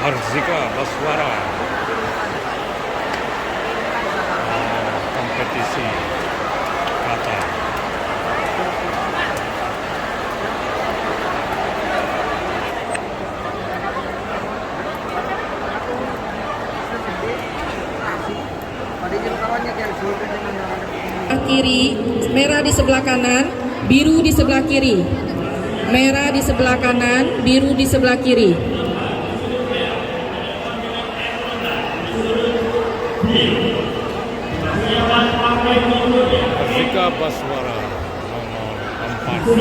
Harzika Baswara. Kompetisi kata. Kiri, merah di sebelah kanan, biru di sebelah kiri. Merah di sebelah kanan, biru di sebelah kiri. Harzika Baswara nomor 4.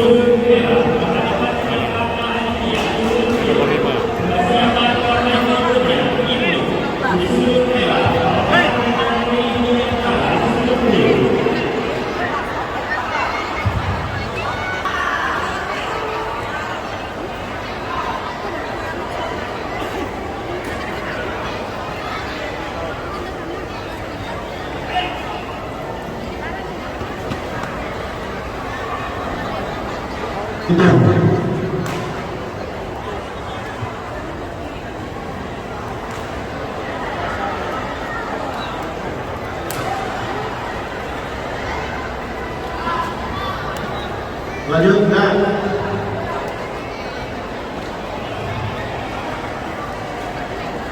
Lanjut, enggak?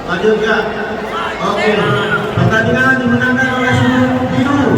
Lanjut, enggak? Oke, pertandingan dimenangkan oleh suku biru.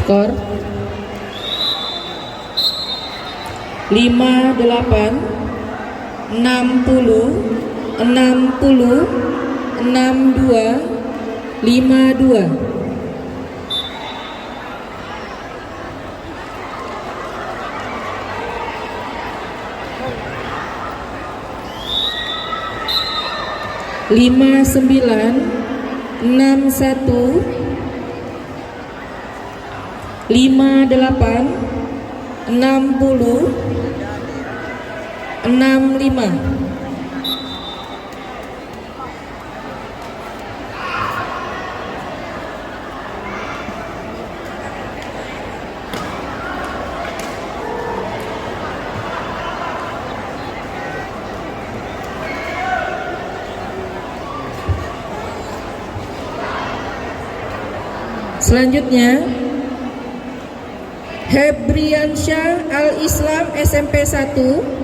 Skor 58, 60, 60, 62, 52. Lima sembilan, 61, 58, 60, 65. Selanjutnya Hebriansyah Al Islam SMP 1